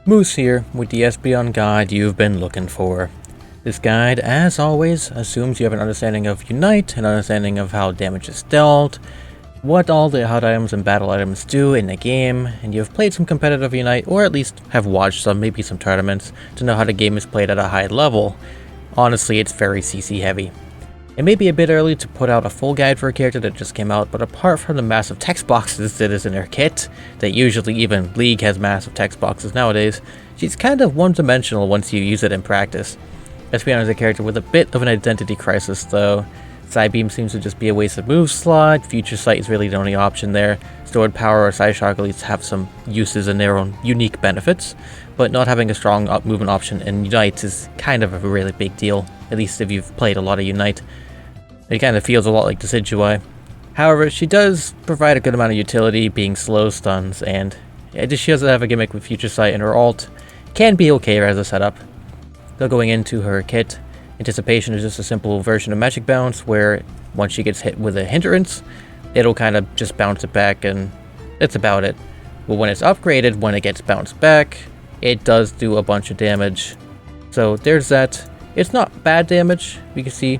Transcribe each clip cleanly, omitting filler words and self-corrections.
Moose here with the Espeon guide you've been looking for. This guide, as always, assumes you have an understanding of Unite, an understanding of how damage is dealt, what all the hot items and battle items do in the game, and you've played some competitive Unite, or at least have watched some, maybe some tournaments, to know how the game is played at a high level. Honestly, it's very CC heavy. It may be a bit early to put out a full guide for a character that just came out, but apart from the massive text boxes that is in her kit, that usually even League has massive text boxes nowadays, she's kind of one-dimensional once you use it in practice. Espeon is a character with a bit of an identity crisis though. Psybeam seems to just be a wasted move slot, Future Sight is really the only option there, Stored Power or Psyshock at least have some uses and their own unique benefits, but not having a strong movement option in Unite is kind of a really big deal, at least if you've played a lot of Unite. It kind of feels a lot like Decidueye. However, she does provide a good amount of utility, being slow stuns, and she doesn't have a gimmick with Future Sight, and her ult can be okay as a setup. Though going into her kit, Anticipation is just a simple version of Magic Bounce, where once she gets hit with a hindrance, it'll kind of just bounce it back, and that's about it. But when it's upgraded, when it gets bounced back, it does do a bunch of damage. So there's that. It's not bad damage, you can see.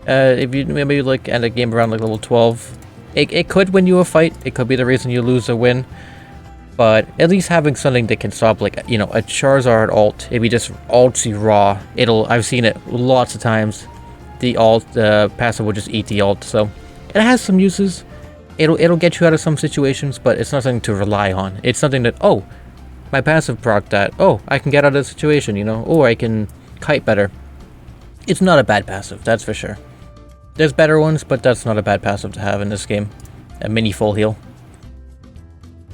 If you maybe look at a game around like level 12, it could win you a fight. It could be the reason you lose or win. But at least having something that can stop, like, you know, a Charizard ult, if you just ults you raw, I've seen it lots of times. The passive will just eat the ult, so it has some uses. It'll get you out of some situations, but it's not something to rely on. It's something that, oh, my passive proc that, oh, I can get out of the situation, you know, or I can kite better. It's not a bad passive, that's for sure. There's better ones, but that's not a bad passive to have in this game. A mini full heal.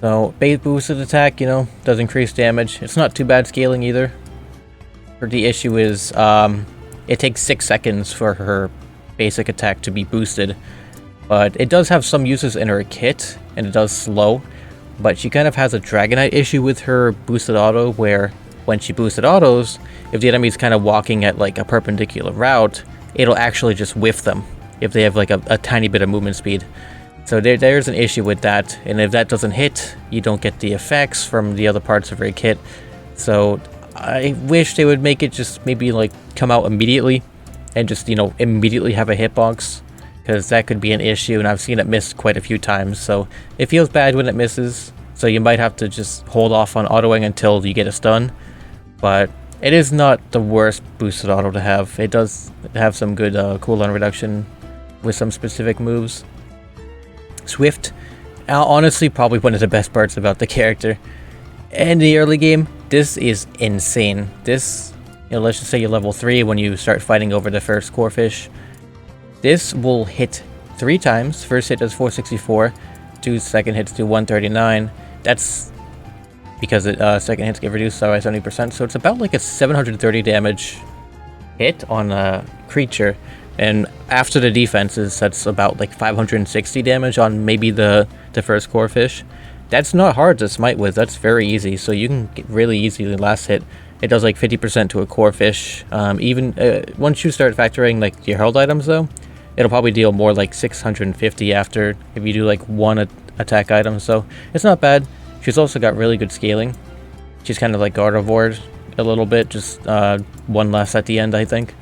So, base boosted attack, you know, does increase damage. It's not too bad scaling either. The issue is, it takes 6 seconds for her basic attack to be boosted. But it does have some uses in her kit, and it does slow. But she kind of has a Dragonite issue with her boosted auto, where when she boosted autos, if the enemy's kind of walking at like a perpendicular route, it'll actually just whiff them if they have like a tiny bit of movement speed. So there's an issue with that, and if that doesn't hit, you don't get the effects from the other parts of her kit. So I wish they would make it just maybe like come out immediately and just, you know, immediately have a hitbox, because that could be an issue, and I've seen it miss quite a few times. So it feels bad when it misses, so you might have to just hold off on autoing until you get a stun. But it is not the worst boosted auto to have. It does have some good cooldown reduction with some specific moves. Swift, honestly, probably one of the best parts about the character. In the early game, this is insane. This, you know, let's just say you're level 3 when you start fighting over the first core fish. This will hit 3 times. First hit does 464, 2 second hits do 139. That's because second hits get reduced by 70%, so it's about like a 730 damage hit on a creature, and after the defenses, that's about like 560 damage on maybe the first core fish. That's not hard to smite with, that's very easy, so you can get really easily last hit. It does like 50% to a core fish. Even once you start factoring like your held items though, it'll probably deal more like 650 after if you do like one attack item, so it's not bad. She's also got really good scaling. She's kind of like Gardevoir a little bit, just one less at the end, I think.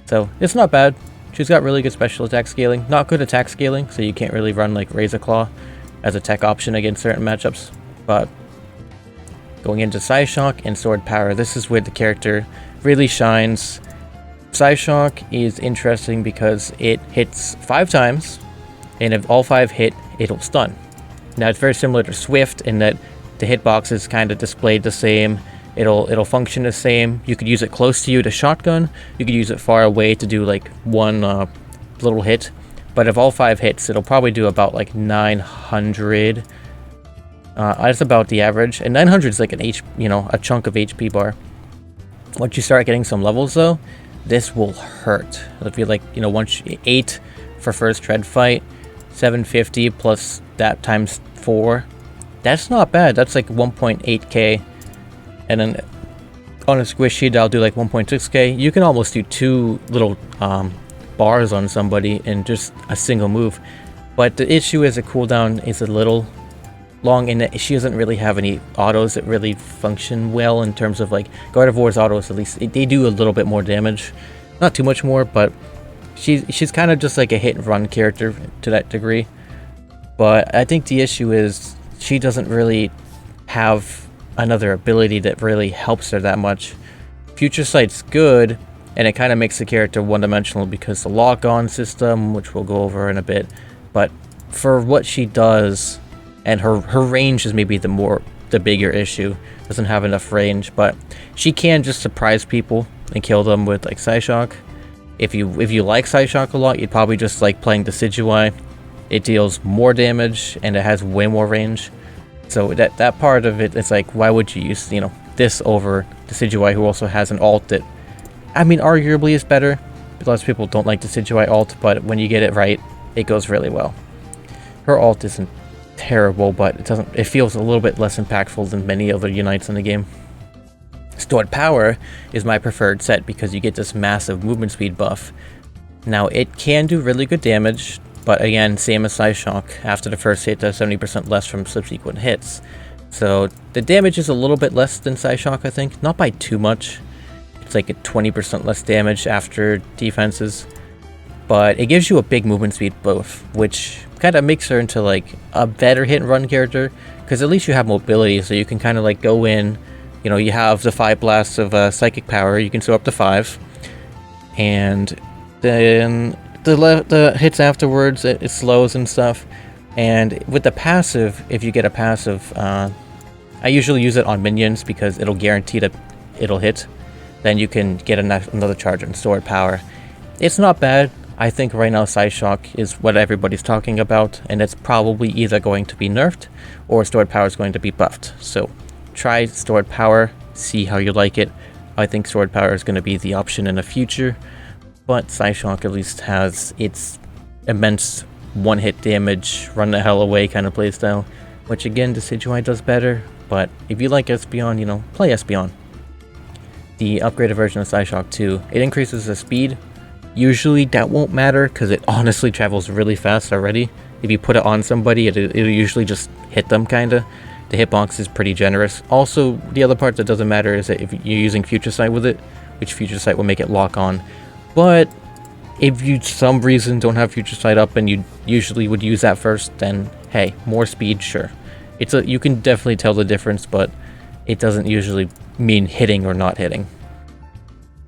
So it's not bad. She's got really good special attack scaling. Not good attack scaling, so you can't really run like Razor Claw as a tech option against certain matchups. But going into Psyshock and Stored Power, this is where the character really shines. Psyshock is interesting because it hits 5 times, and if all 5 hit, it'll stun. Now it's very similar to Swift in that the hitbox is kind of displayed the same. It'll function the same. You could use it close to you to shotgun. You could use it far away to do like one little hit. But if all 5 hits, it'll probably do about like 900. That's about the average, and 900 is like a chunk of HP bar. Once you start getting some levels though, this will hurt. If you like, once 8 for first tread fight, 750 plus that times 4, that's not bad. That's like 1.8k, and then on a squishy that'll do like 1.6k. You can almost do 2 little bars on somebody in just a single move. But the issue is the cooldown is a little long, and she doesn't really have any autos that really function well in terms of like Gardevoir's autos. At least they do a little bit more damage, not too much more, but she's kind of just like a hit and run character to that degree. But I think the issue is she doesn't really have another ability that really helps her that much. Future Sight's good, and it kind of makes the character one-dimensional because the lock-on system, which we'll go over in a bit, but for what she does, and her range is maybe the bigger issue. Doesn't have enough range, but she can just surprise people and kill them with like Psyshock. If you like Psyshock a lot, you'd probably just like playing Decidueye. It deals more damage and it has way more range. So that part of it, it's like, why would you use this over Decidueye, who also has an alt that, I mean, arguably is better. Lots of people don't like Decidueye alt, but when you get it right, it goes really well. Her alt isn't terrible, but it feels a little bit less impactful than many other Unites in the game. Stored Power is my preferred set because you get this massive movement speed buff. Now it can do really good damage, but again, same as Psyshock, after the first hit does 70% less from subsequent hits. So the damage is a little bit less than Psyshock, I think, not by too much. It's like a 20% less damage after defenses, but it gives you a big movement speed buff, which kind of makes her into like a better hit and run character, because at least you have mobility, so you can kind of like go in, you have the 5 blasts of psychic power, you can store up to 5, and then the hits afterwards, it slows and stuff. And with the passive, if you get a passive, I usually use it on minions because it'll guarantee that it'll hit. Then you can get another charge on Stored Power. It's not bad. I think right now Psyshock is what everybody's talking about, and it's probably either going to be nerfed or Stored Power is going to be buffed. So try Stored Power, see how you like it. I think Stored Power is going to be the option in the future, but Psyshock at least has its immense one-hit damage, run the hell away kind of playstyle, which again, Decidueye does better, but if you like Espeon, play Espeon. The upgraded version of Psyshock 2, it increases the speed. Usually that won't matter because it honestly travels really fast already. If you put it on somebody, it'll usually just hit them kinda. The hitbox is pretty generous. Also, the other part that doesn't matter is that if you're using Future Sight with it, which Future Sight will make it lock on. But if you some reason don't have Future Sight up and you usually would use that first, then hey, more speed, sure. You can definitely tell the difference, but it doesn't usually mean hitting or not hitting.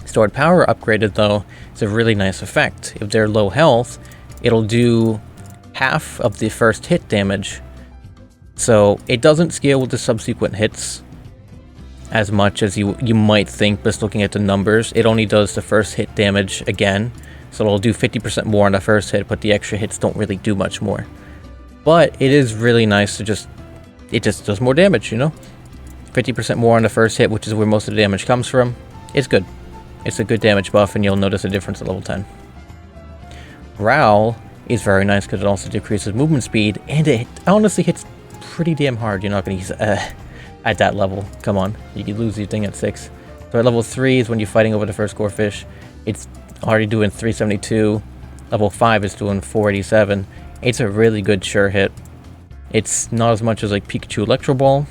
Stored Power upgraded though is a really nice effect. If they're low health, it'll do half of the first hit damage. So it doesn't scale with the subsequent hits as much as you might think just looking at the numbers. It only does the first hit damage again. So it'll do 50% more on the first hit, but the extra hits don't really do much more. But it is really nice to it just does more damage, 50% more on the first hit, which is where most of the damage comes from. It's good. It's a good damage buff, and you'll notice a difference at level 10. Growl is very nice because it also decreases movement speed, and it honestly hits pretty damn hard. You're not going to use it at that level. Come on, you can lose your thing at 6. So at level 3 is when you're fighting over the first core fish. It's already doing 372. Level 5 is doing 487. It's a really good sure hit. It's not as much as like Pikachu Electro Ball,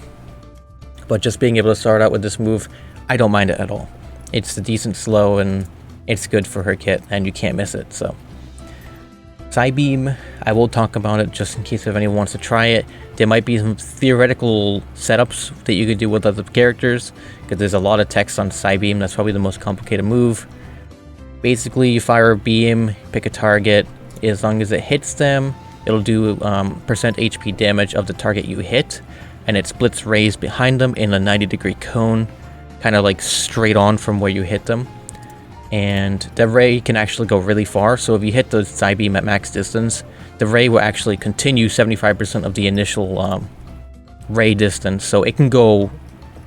but just being able to start out with this move, I don't mind it at all. It's a decent slow, and it's good for her kit, and you can't miss it. So Psybeam, I will talk about it just in case if anyone wants to try it. There might be some theoretical setups that you could do with other characters, because there's a lot of text on Psybeam. That's probably the most complicated move. Basically, you fire a beam, pick a target. As long as it hits them, it'll do percent HP damage of the target you hit, and it splits rays behind them in a 90-degree cone, kind of like straight on from where you hit them. And the ray can actually go really far, so if you hit the Psybeam at max distance, the ray will actually continue 75% of the initial ray distance, so it can go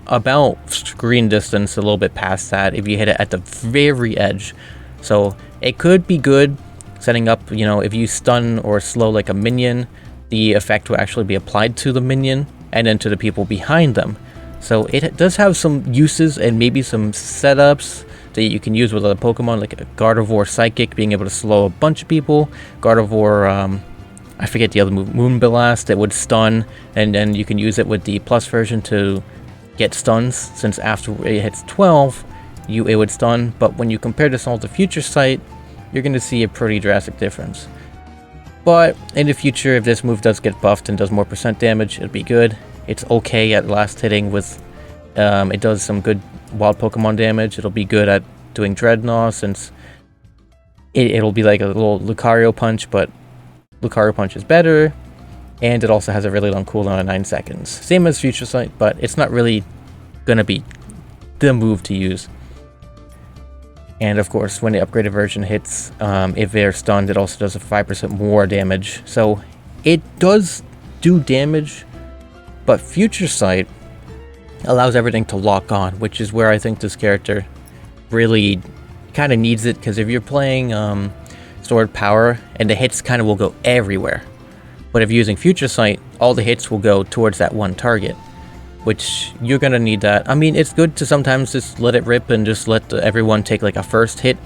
about screen distance, a little bit past that if you hit it at the very edge. So it could be good setting up, if you stun or slow like a minion, the effect will actually be applied to the minion and then to the people behind them. So it does have some uses and maybe some setups that you can use with other Pokemon, like a Gardevoir Psychic being able to slow a bunch of people, Gardevoir I forget the other move, Moonblast, that would stun, and then you can use it with the plus version to get stuns, since after it hits 12, it would stun. But when you compare this all to Future Sight, you're going to see a pretty drastic difference. But in the future, if this move does get buffed and does more % damage, it'll be good. It's okay at last hitting with, it does some good wild Pokemon damage. It'll be good at doing Dreadnought, since it'll be like a little Lucario punch, but Lucario punch is better. And it also has a really long cooldown of 9 seconds. Same as Future Sight, but it's not really gonna be the move to use. And of course, when the upgraded version hits, if they're stunned, it also does a 5% more damage. So it does do damage, but Future Sight allows everything to lock on, which is where I think this character really kind of needs it, because if you're playing Sword Power, and the hits kind of will go everywhere. But if you're using Future Sight, all the hits will go towards that one target, which you're going to need that. I mean, it's good to sometimes just let it rip and just let everyone take like a first hit,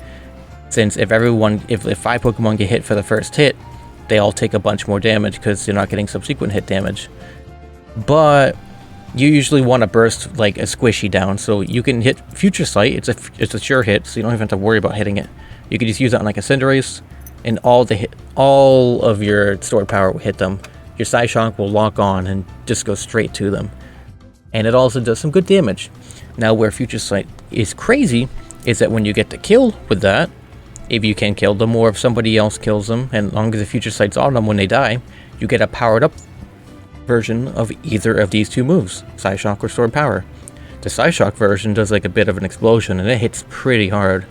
since if 5 Pokemon get hit for the first hit, they all take a bunch more damage because you're not getting subsequent hit damage. But you usually want to burst like a squishy down, so you can hit Future Sight. It's a sure hit, so you don't even have to worry about hitting it. You can just use it on like a Cinderace, and all of your Sword Power will hit them. Your Psyshock will lock on and just go straight to them. And it also does some good damage. Now, where Future Sight is crazy is that when you get the kill with that, if you can kill them, or if somebody else kills them, and as long as the Future Sight's on them when they die, you get a powered up version of either of these two moves, Psyshock or Sword Power. The Psyshock version does like a bit of an explosion, and it hits pretty hard.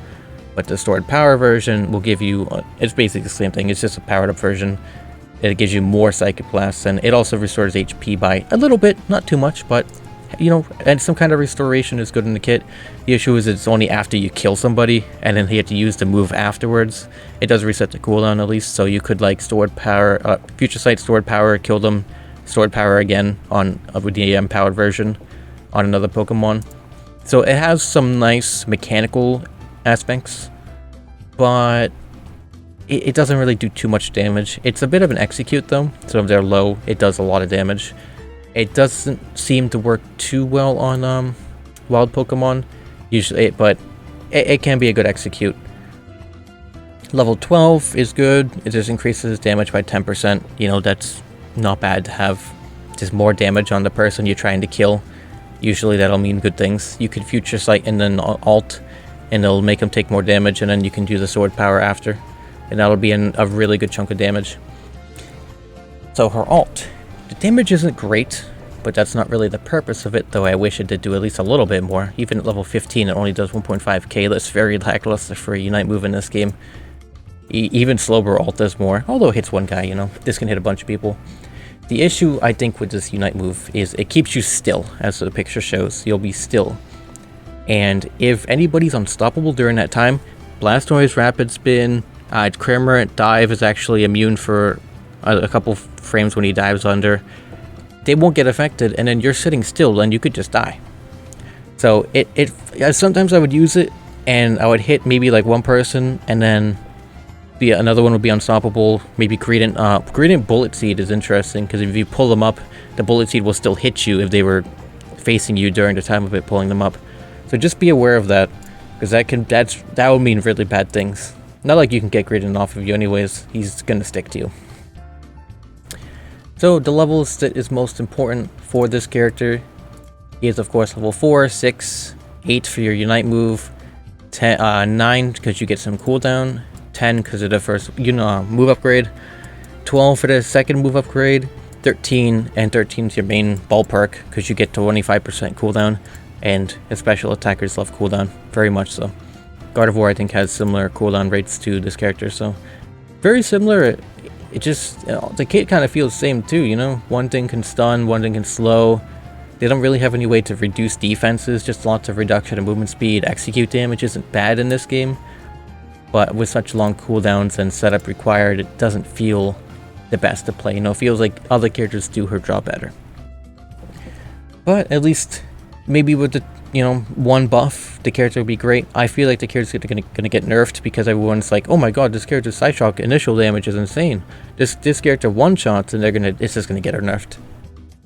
But the Sword Power version will give you, it's basically the same thing, it's just a powered up version. It gives you more Psychic Blasts, and it also restores HP by a little bit, not too much, but you know, and some kind of restoration is good in the kit. The issue is it's only after you kill somebody, and then you have to use the move afterwards. It does reset the cooldown at least, so you could like Sword Power, Future Sight, Sword Power, kill them, Sword Power again on with the powered version on another Pokemon. So it has some nice mechanical aspects, but it doesn't really do too much damage. It's a bit of an execute though, so if they're low, it does a lot of damage. It doesn't seem to work too well on wild Pokemon, usually, but it can be a good execute. Level 12 is good. It just increases damage by 10%. You know, that's not bad to have just more damage on the person you're trying to kill. Usually that'll mean good things. You could Future Sight and then alt, and it'll make them take more damage, and then you can do the Sword Power after, and that'll be a really good chunk of damage. So her alt, the damage isn't great, but that's not really the purpose of it, though I wish it did do at least a little bit more. Even at level 15 it only does 1.5k. That's very lackluster for a Unite move in this game. Even Slowbro alt does more, although it hits one guy, you know. This can hit a bunch of people. The issue, I think, with this Unite move is it keeps you still, as the picture shows. You'll be still. And if anybody's unstoppable during that time, Blastoise, Rapid Spin, Cramorant Dive is actually immune for a couple frames when he dives under. They won't get affected, and then you're sitting still, and you could just die. So sometimes I would use it, and I would hit maybe like one person, and then another one would be unstoppable. Maybe Greedent Bullet Seed is interesting, because if you pull them up, the Bullet Seed will still hit you if they were facing you during the time of it pulling them up. So just be aware of that, because that would mean really bad things. Not like you can get Greedent off of you anyways, he's gonna stick to you. So the levels that is most important for this character is of course level 4, 6, 8 for your Unite move, 9 because you get some cooldown, 10 because of the first move upgrade, 12 for the second move upgrade, 13 is your main ballpark because you get 25% cooldown, and special attackers love cooldown, very much so. Gardevoir I think has similar cooldown rates to this character, so very similar. It just, the kit kind of feels the same too, you know? One thing can stun, one thing can slow. They don't really have any way to reduce defenses, just lots of reduction in movement speed. Execute damage isn't bad in this game, but with such long cooldowns and setup required, it doesn't feel the best to play. You know, it feels like other characters do her job better. But at least, maybe with you know, one buff, the character would be great. I feel like the character's gonna get nerfed because everyone's like, oh my god, this character's Psyshock initial damage is insane. This character one shots and it's just gonna get her nerfed.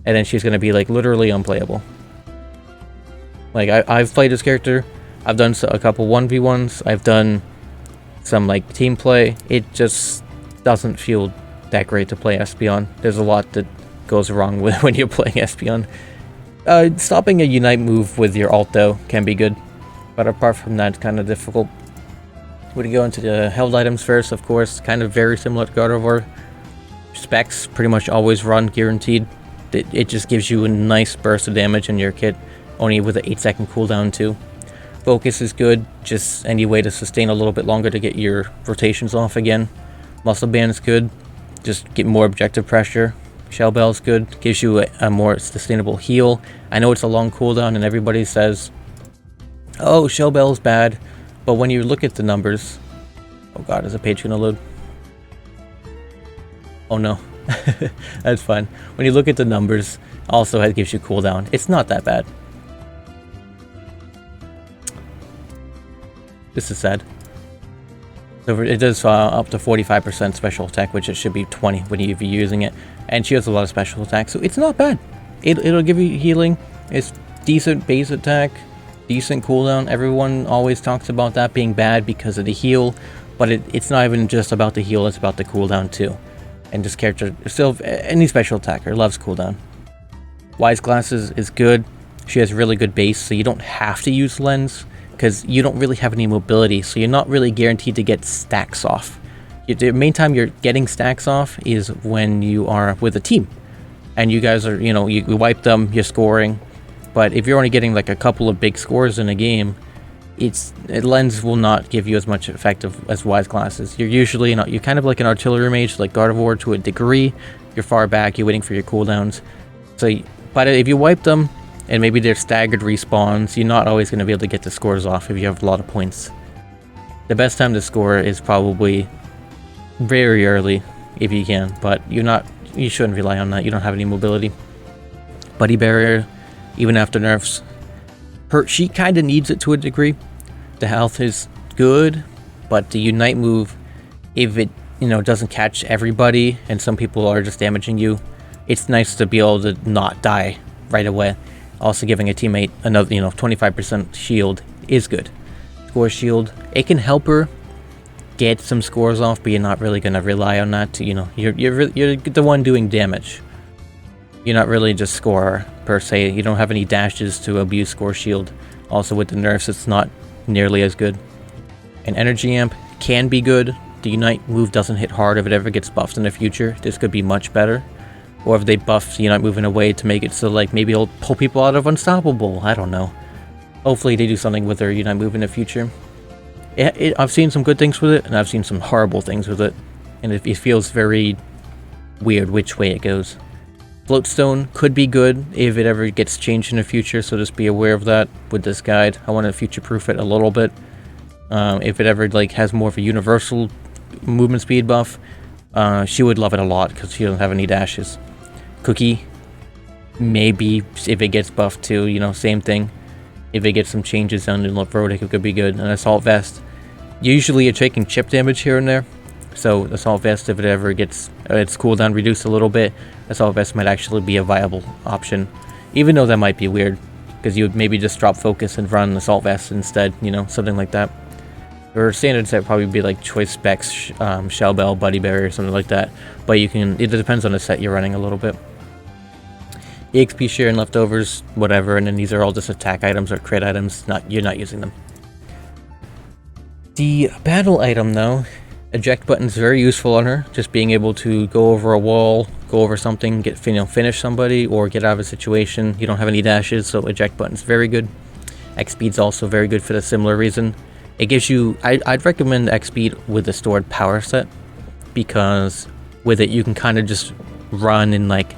And then she's gonna be like literally unplayable. Like I've played this character, I've done a couple 1v1s, I've done some like team play. It just doesn't feel that great to play Espeon. There's a lot that goes wrong with when you're playing Espeon. Stopping a Unite move with your ult though can be good, but apart from that, it's kind of difficult. We're gonna go into the held items first, of course, kind of very similar to God of War. Specs pretty much always run guaranteed. It just gives you a nice burst of damage in your kit, only with an 8-second cooldown too. Focus is good, just any way to sustain a little bit longer to get your rotations off again. Muscle Band is good, just get more objective pressure. Shell Bell is good, gives you a more sustainable heal. I know it's a long cooldown and everybody says, oh, Shell Bell is bad, but when you look at the numbers... Oh god, is the page gonna load? Oh no, that's fine. When you look at the numbers, also it gives you cooldown. It's not that bad. This is sad. So it does up to 45% special attack, which it should be 20 when you're using it. And she has a lot of special attacks, so it's not bad. It'll give you healing. It's decent base attack, decent cooldown. Everyone always talks about that being bad because of the heal, but it's not even just about the heal, it's about the cooldown too. And this character, still, any special attacker loves cooldown. Wise Glasses is good. She has really good base, so you don't have to use Lens, because you don't really have any mobility, so you're not really guaranteed to get stacks off. The main time you're getting stacks off is when you are with a team. And you guys are, you know, you wipe them, you're scoring. But if you're only getting like a couple of big scores in a game, Lens will not give you as much effect as Wise Glasses. You're usually not, you're kind of like an artillery mage, like God of War to a degree. You're far back, you're waiting for your cooldowns. So, but if you wipe them, and maybe they're staggered respawns, you're not always going to be able to get the scores off if you have a lot of points. The best time to score is probably very early, if you can, but you shouldn't rely on that. You don't have any mobility. Buddy Barrier, even after nerfs, she kind of needs it to a degree. The health is good, but the Unite move, if it doesn't catch everybody, and some people are just damaging you, it's nice to be able to not die right away. Also giving a teammate another, 25% shield is good. Score shield, it can help her get some scores off, but you're not really going to rely on that. You're the one doing damage. You're not really just scorer, per se. You don't have any dashes to abuse score shield. Also with the nerfs, it's not nearly as good. An Energy Amp can be good. The Unite move doesn't hit hard if it ever gets buffed in the future. This could be much better. Or if they buff Unite move in a way to make it so like maybe it'll pull people out of Unstoppable. I don't know. Hopefully they do something with their Unite move in the future. I've seen some good things with it, and I've seen some horrible things with it. And it feels very weird which way it goes. Floatstone could be good if it ever gets changed in the future, so just be aware of that with this guide. I want to future-proof it a little bit. If it ever has more of a universal movement speed buff, she would love it a lot because she doesn't have any dashes. Cookie, maybe if it gets buffed too, same thing. If it gets some changes down the road, it could be good. An Assault Vest, usually you're taking chip damage here and there, so Assault Vest, if it ever gets its cooldown reduced a little bit, Assault Vest might actually be a viable option. Even though that might be weird, because you would maybe just drop focus and run Assault Vest instead, something like that. Or standard set probably be like Choice Specs, Shell Bell, Buddy Barrier, something like that. But it depends on the set you're running a little bit. EXP share and leftovers, whatever, and then these are all just attack items or crit items, you're not using them. The battle item though, eject button is very useful on her, just being able to go over a wall, go over something, finish somebody, or get out of a situation. You don't have any dashes, so eject button is very good. X speed's also very good for the similar reason. It gives you, I'd recommend X speed with the stored power set, because with it you can kind of just run in like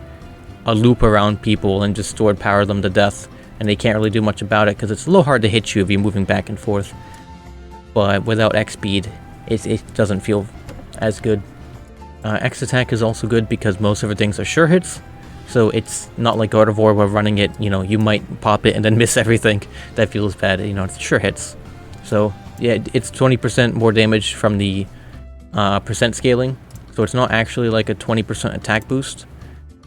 a loop around people and just stored power them to death, and they can't really do much about it because it's a little hard to hit you if you're moving back and forth. But without X speed, it doesn't feel as good. X attack is also good because most of her things are sure hits, So it's not like Gardevoir where running it, you know, you might pop it and then miss everything. That feels bad, you know, it sure hits. So yeah, it's 20% more damage from the percent scaling. So it's not actually like a 20% attack boost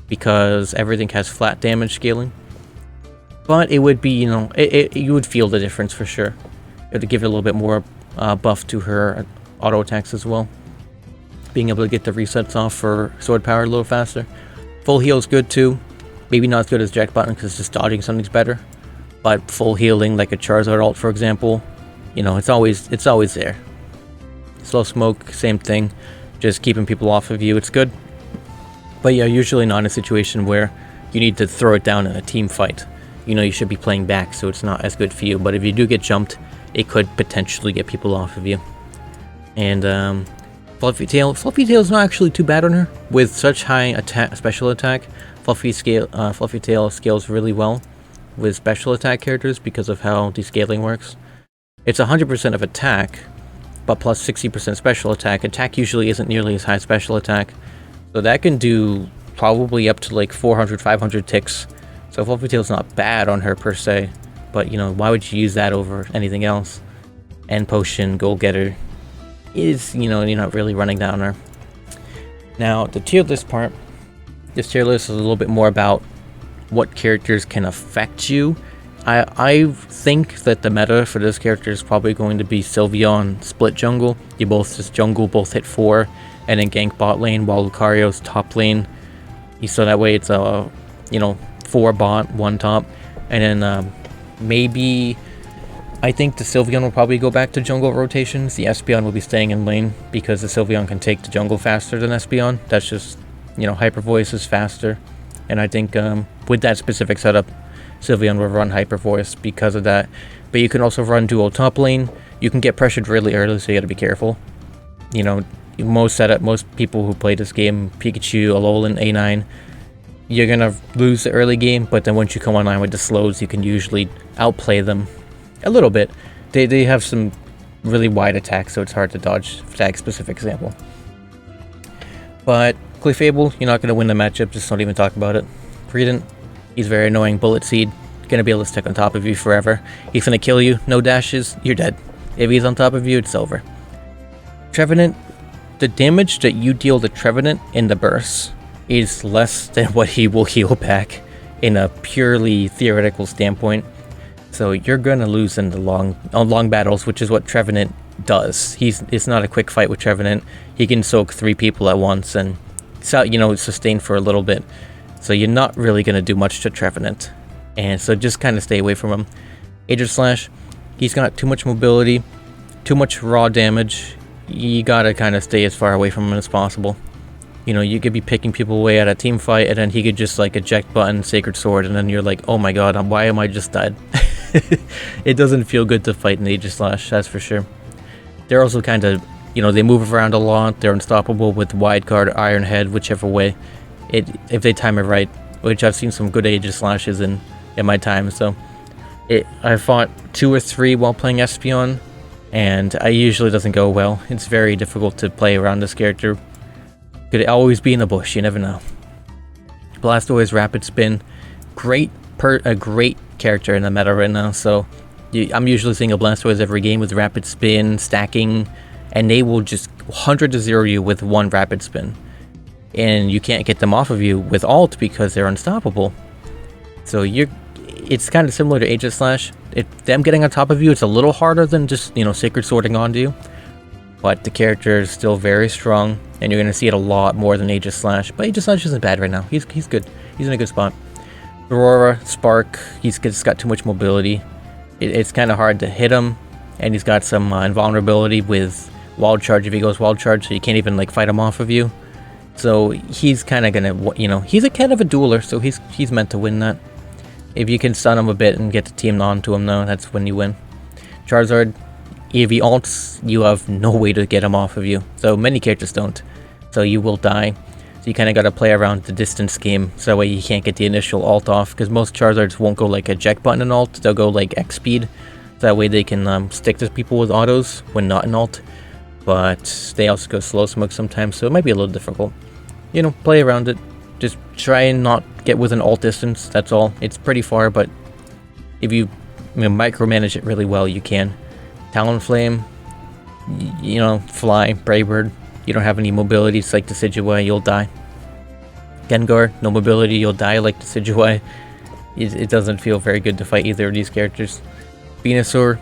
because everything has flat damage scaling. But it would be, you know, you would feel the difference for sure. It would give it a little bit more buff to her auto attacks as well. Being able to get the resets off for sword power a little faster. Full heal is good too. Maybe not as good as Jack Button because just dodging something's better. But full healing like a Charizard ult, for example, you know, it's always there. Slow Smoke, same thing. Just keeping people off of you, it's good. But yeah, usually not in a situation where you need to throw it down in a team fight. You know, you should be playing back, so it's not as good for you. But if you do get jumped, it could potentially get people off of you. And Fluffy Tail is not actually too bad on her. With such high special attack, Fluffy Tail scales really well with special attack characters because of how descaling works. It's 100% of attack, but plus 60% special attack. Attack usually isn't nearly as high special attack, so that can do probably up to like 400, 500 ticks. So Fluffy Tail's not bad on her per se, but you know, why would you use that over anything else? End Potion, Goal Getter is, you know, you're not really running down her. Now, the tier list part. This tier list is a little bit more about what characters can affect you. I think that the meta for this character is probably going to be Sylveon split jungle. You both just jungle, both hit 4, and then gank bot lane while Lucario's top lane. So that way it's a, you know, 4 bot, 1 top. And then maybe, I think the Sylveon will probably go back to jungle rotations. The Espeon will be staying in lane because the Sylveon can take the jungle faster than Espeon. That's just, you know, Hyper Voice is faster. And I think with that specific setup, Sylveon will run Hyper Voice because of that. But you can also run dual top lane. You can get pressured really early, so you gotta be careful. You know, most people who play this game, Pikachu, Alolan, A9, you're gonna lose the early game, but then once you come online with the slows, you can usually outplay them a little bit. They have some really wide attacks, so it's hard to dodge tag specific example. But Clefable, you're not gonna win the matchup, just don't even talk about it. Trevenant, he's very annoying. Bullet Seed, gonna be able to stick on top of you forever. He's gonna kill you, no dashes, you're dead. If he's on top of you, it's over. Trevenant, the damage that you deal to Trevenant in the bursts is less than what he will heal back in a purely theoretical standpoint. So you're gonna lose in the long battles, which is what Trevenant does. It's not a quick fight with Trevenant. He can soak 3 people at once and, you know, sustain for a little bit. So you're not really gonna do much to Trevenant, and so just kind of stay away from him. Aegislash, he's got too much mobility, too much raw damage. You gotta kind of stay as far away from him as possible. You know, you could be picking people away at a team fight, and then he could just like eject button, Sacred Sword, and then you're like, oh my god, why am I just dead? It doesn't feel good to fight an Aegislash, that's for sure. They're also kind of, you know, they move around a lot. They're unstoppable with Wide Guard, Iron Head, whichever way. If they time it right, which I've seen some good Aegislashes in my time. So I fought 2 or 3 while playing Espeon, and it usually doesn't go well. It's very difficult to play around this character. Could always be in the bush, you never know. Blastoise Rapid Spin, a great character in the meta right now. So I'm usually seeing a Blastoise every game with Rapid Spin, stacking, and they will just 100-0 you with 1 Rapid Spin. And you can't get them off of you with ult because they're unstoppable. So it's kind of similar to Aegislash. Them getting on top of you, it's a little harder than just, you know, Sacred Swording onto you. But the character is still very strong, and you're going to see it a lot more than Aegislash. But Aegislash isn't bad right now. He's good. He's in a good spot. Aurora, Spark, he's just got too much mobility. It's kind of hard to hit him, and he's got some invulnerability with Wild Charge if he goes Wild Charge, so you can't even like fight him off of you. So he's kind of gonna, you know, he's a kind of a dueler, so he's meant to win that. If you can stun him a bit and get the team onto him, though, that's when you win. Charizard, if he ults, you have no way to get him off of you. So many characters don't, so you will die. So you kind of got to play around the distance game, so that way you can't get the initial ult off, because most Charizards won't go like eject button and ult, they'll go like X speed. So that way they can stick to people with autos when not an ult. But they also go slow smoke sometimes, so it might be a little difficult. You know, play around it. Just try and not get within ult distance, that's all. It's pretty far, but if you micromanage it really well, you can. Talonflame, you know, fly, Brave Bird. You don't have any mobility, it's like Decidueye, you'll die. Gengar, no mobility, you'll die like Decidueye. It doesn't feel very good to fight either of these characters. Venusaur,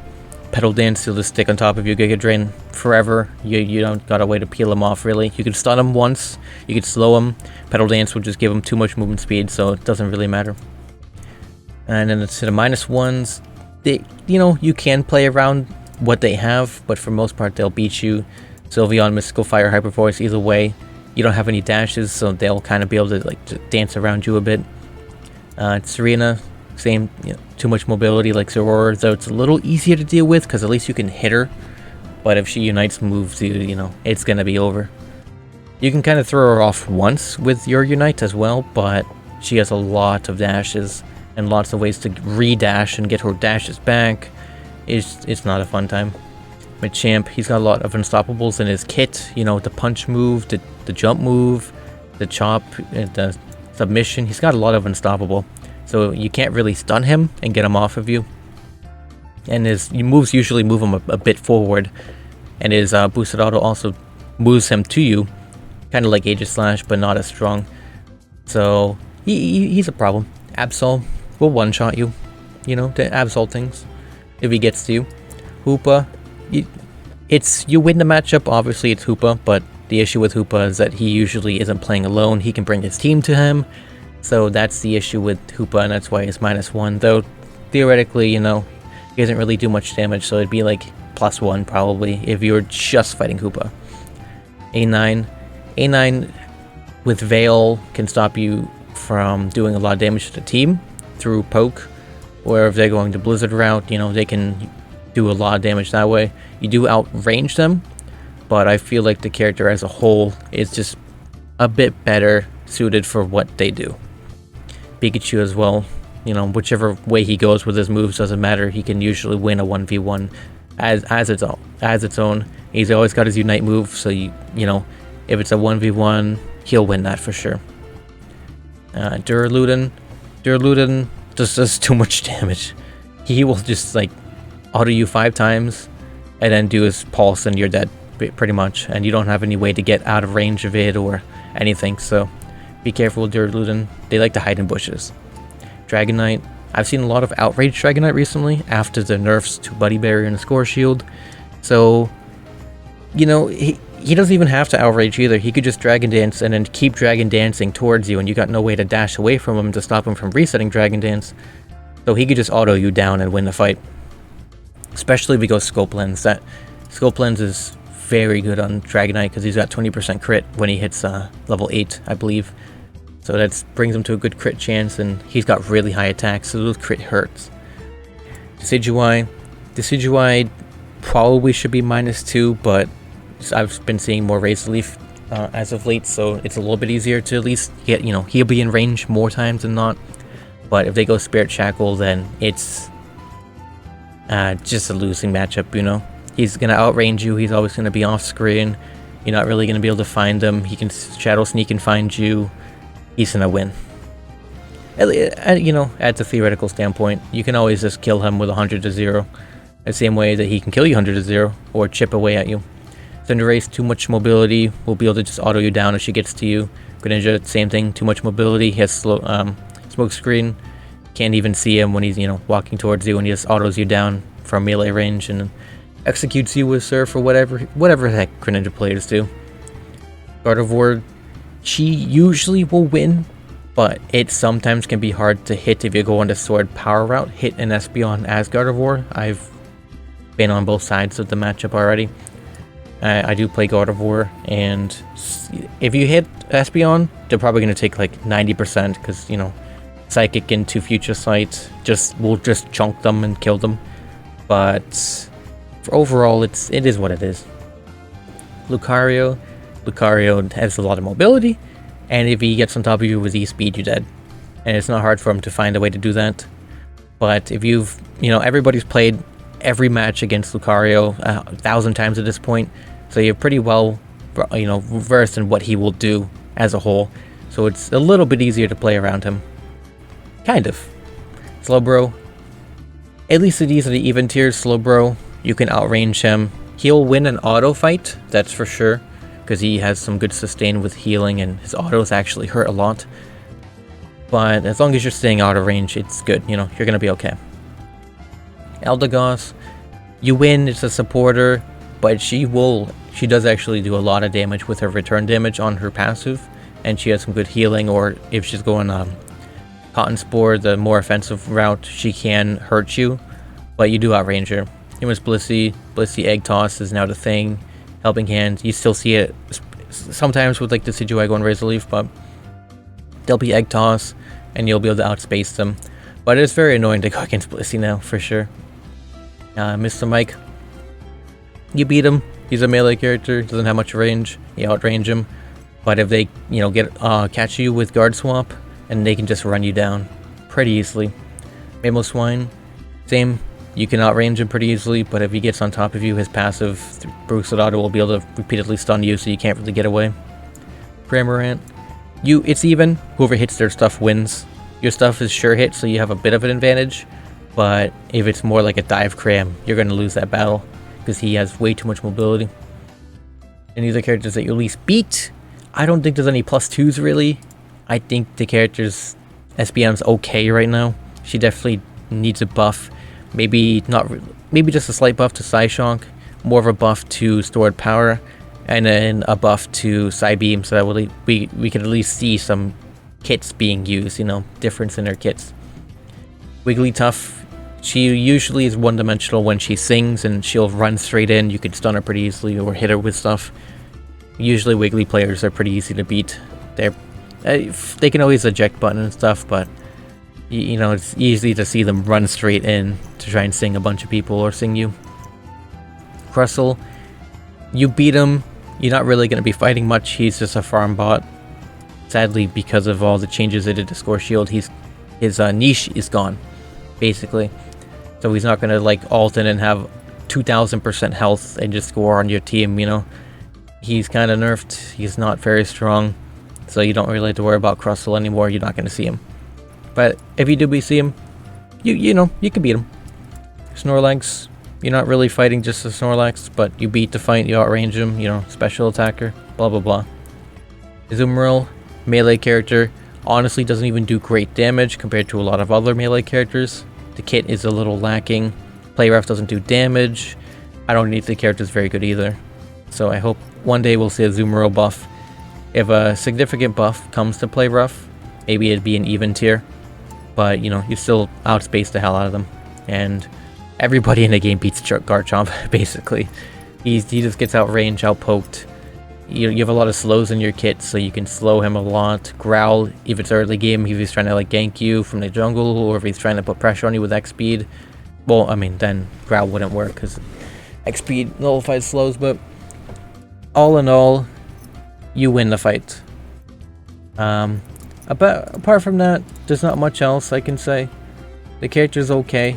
Petal Dance, he'll just stick on top of you, Giga Drain forever. You don't got a way to peel him off, really. You can stun him once, you can slow him. Petal Dance will just give him too much movement speed, so it doesn't really matter. And then it's to the -1s. You know, you can play around what they have, but for most part, they'll beat you. Sylveon, Mystical Fire, Hyper Voice, either way. You don't have any dashes, so they'll kind of be able to like dance around you a bit. Serena, same, you know, too much mobility like Zorora, though it's a little easier to deal with because at least you can hit her. But if she unites moves you know, it's gonna be over. You can kind of throw her off once with your unite as well, but she has a lot of dashes and lots of ways to re-dash and get her dashes back. It's not a fun time. Machamp, he's got a lot of unstoppables in his kit. You know, the punch move, the jump move, the chop, the submission. He's got a lot of unstoppable. So you can't really stun him and get him off of you. And his moves usually move him a bit forward. And his boosted auto also moves him to you. Kind of like Aegislash, but not as strong. So he's a problem. Absol will one-shot you. You know, the Absol things. If he gets to you. Hoopa. You win the matchup, obviously it's Hoopa, but the issue with Hoopa is that he usually isn't playing alone. He can bring his team to him, so that's the issue with Hoopa, and that's why it's -1. Though, theoretically, you know, he doesn't really do much damage, so it'd be like +1 probably if you were just fighting Hoopa. A9 with Veil can stop you from doing a lot of damage to the team through poke, or if they're going the Blizzard route, you know, they can do a lot of damage that way. You do outrange them, but I feel like the character as a whole is just a bit better suited for what they do. Pikachu as well, you know, whichever way he goes with his moves doesn't matter. He can usually win a 1v1 as its own. He's always got his Unite move, so you know, if it's a 1v1, he'll win that for sure. Duraludon just does too much damage. He will just like auto you 5 times and then do his pulse and you're dead pretty much, and you don't have any way to get out of range of it or anything, so be careful with Duraludon. They like to hide in bushes. Dragonite, I've seen a lot of outraged Dragonite recently after the nerfs to Buddy Barrier and Score Shield, so you know, he doesn't even have to outrage either. He could just Dragon Dance and then keep Dragon Dancing towards you, and you got no way to dash away from him to stop him from resetting Dragon Dance, so he could just auto you down and win the fight. Especially if he goes Scope Lens. That Scope Lens is very good on Dragonite because he's got 20% crit when he hits level 8, I believe. So that brings him to a good crit chance, and he's got really high attacks, so those crit hurts. Decidueye probably should be -2, but I've been seeing more Razor Leaf as of late, so it's a little bit easier to at least get, you know, he'll be in range more times than not. But if they go Spirit Shackle, then it's just a losing matchup, you know. He's going to outrange you, he's always going to be off screen, you're not really going to be able to find him, he can Shadow Sneak and find you, he's going to win. You know, at the theoretical standpoint, you can always just kill him with 100-0, the same way that he can kill you 100-0, or chip away at you. Cinderace, too much mobility, will be able to just auto you down if she gets to you. Greninja, same thing, too much mobility, he has slow, smoke screen, can't even see him when he's, you know, walking towards you, and he just autos you down from melee range and executes you with Surf or whatever the heck Greninja players do. Gardevoir, she usually will win, but it sometimes can be hard to hit if you go on the Sword Power route, hit an Espeon as Gardevoir. I've been on both sides of the matchup already. I do play Gardevoir, and if you hit Espeon, they're probably going to take like 90% because, you know, Psychic into Future Sight will just chunk them and kill them. But for overall, it is what it is. Lucario has a lot of mobility, and if he gets on top of you with E-Speed, you're dead. And it's not hard for him to find a way to do that. But if you know, everybody's played every match against Lucario 1,000 times at this point, so you're pretty well, you know, versed in what he will do as a whole. so it's a little bit easier to play around him. Kind of. Slowbro. At least these are the even tiers. Slowbro, you can outrange him. He'll win an auto fight, that's for sure, because he has some good sustain with healing and his autos actually hurt a lot. But as long as you're staying out of range, it's good, you know, you're gonna be okay. Eldegoss, you win, it's a supporter, but she does actually do a lot of damage with her return damage on her passive, and she has some good healing, or if she's going Cotton Spore, the more offensive route, she can hurt you, but you do outrange her. It was Blissey Egg Toss is now the thing, Helping Hand, you still see it sometimes with like the Decidueye and Razor Leaf, but they'll be Egg Toss, and you'll be able to outspace them. But it's very annoying to go against Blissey now, for sure. Mr. Mike, you beat him. He's a melee character, doesn't have much range. You outrange him, but if they, you know, catch you with Guard Swap, and they can just run you down pretty easily. Mamoswine, same. You can outrange him pretty easily, but if he gets on top of you, his passive Bruised Auto will be able to repeatedly stun you, so you can't really get away. Cramorant, it's even. Whoever hits their stuff wins. Your stuff is sure hit, so you have a bit of an advantage. But if it's more like a dive cram, you're going to lose that battle because he has way too much mobility. And these are characters that you at least beat. I don't think there's any +2s really. I think the character's Espeon's okay right now. She definitely needs a buff. Maybe just a slight buff to Psyshock, more of a buff to Stored Power, and then a buff to Psybeam, so that we could at least see some kits being used, you know, difference in their kits. Wigglytuff, she usually is one-dimensional when she sings, and she'll run straight in. You could stun her pretty easily or hit her with stuff. Usually Wiggly players are pretty easy to beat. They can always eject button and stuff, but you know, it's easy to see them run straight in to try and sing a bunch of people or sing you. Crustle, you beat him. You're not really going to be fighting much. He's just a farm bot. Sadly, because of all the changes they did to Score Shield, his niche is gone, basically. So he's not going to like ult in and have 2000% health and just score on your team, you know. He's kind of nerfed. He's not very strong. So you don't really have to worry about Crustle anymore. You're not going to see him. But if you do see him, you know, you can beat him. Snorlax, you're not really fighting just a Snorlax, but you beat the fight, you outrange him, you know, special attacker, blah blah blah. Azumarill, melee character, honestly doesn't even do great damage compared to a lot of other melee characters. The kit is a little lacking. Play rough doesn't do damage. I don't think the character's very good either. So I hope one day we'll see a Azumarill buff. If a significant buff comes to play rough, maybe it'd be an even tier. But, you know, you still outspace the hell out of them. And everybody in the game beats Garchomp, basically. He just gets outrange, outpoked. You have a lot of slows in your kit, so you can slow him a lot. Growl, if it's early game, if he's trying to like gank you from the jungle, or if he's trying to put pressure on you with X-Speed. Well, I mean, then Growl wouldn't work, because X-Speed nullifies slows, but all in all, you win the fight. Apart from that, there's not much else I can say. The character's okay.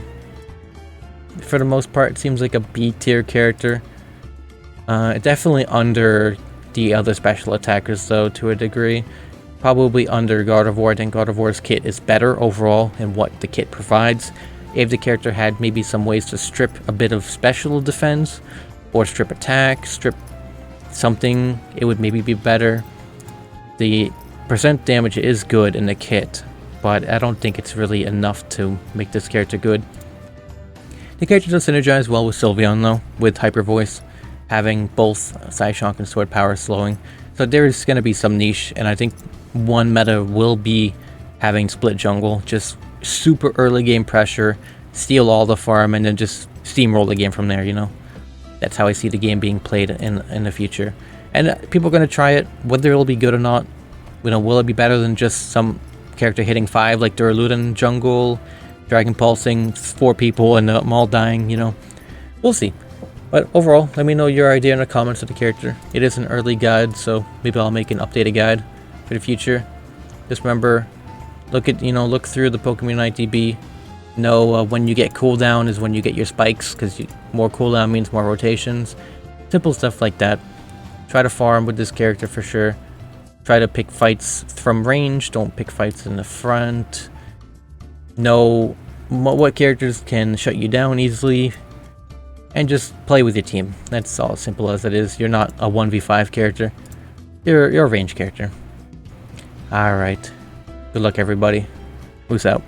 For the most part, it seems like a B tier character. Definitely under the other special attackers though, to a degree. Probably under Gardevoir. I think Gardevoir's kit is better overall in what the kit provides. If the character had maybe some ways to strip a bit of special defense, or strip attack, strip something, it would maybe be better. The percent damage is good in the kit, but I don't think it's really enough to make this character good. The character does synergize well with Sylveon though, with Hyper Voice, having both Psyshock and Sword Power slowing. So there is going to be some niche, and I think one meta will be having Split Jungle, just super early game pressure, steal all the farm, and then just steamroll the game from there, you know. That's how I see the game being played in the future. And people are going to try it, whether it'll be good or not. You know, will it be better than just some character hitting 5 like Duraludon jungle, Dragon Pulsing 4 people and them all dying, you know? We'll see. But overall, let me know your idea in the comments of the character. It is an early guide, so maybe I'll make an updated guide for the future. Just remember, look through the Pokemon Unite DB. Know when you get cooldown is when you get your spikes, because more cooldown means more rotations. Simple stuff like that. Try to farm with this character for sure. Try to pick fights from range. Don't pick fights in the front. Know what characters can shut you down easily. And just play with your team. That's all simple as it is. You're not a 1v5 character. You're a range character. Alright. Good luck, everybody. Who's out?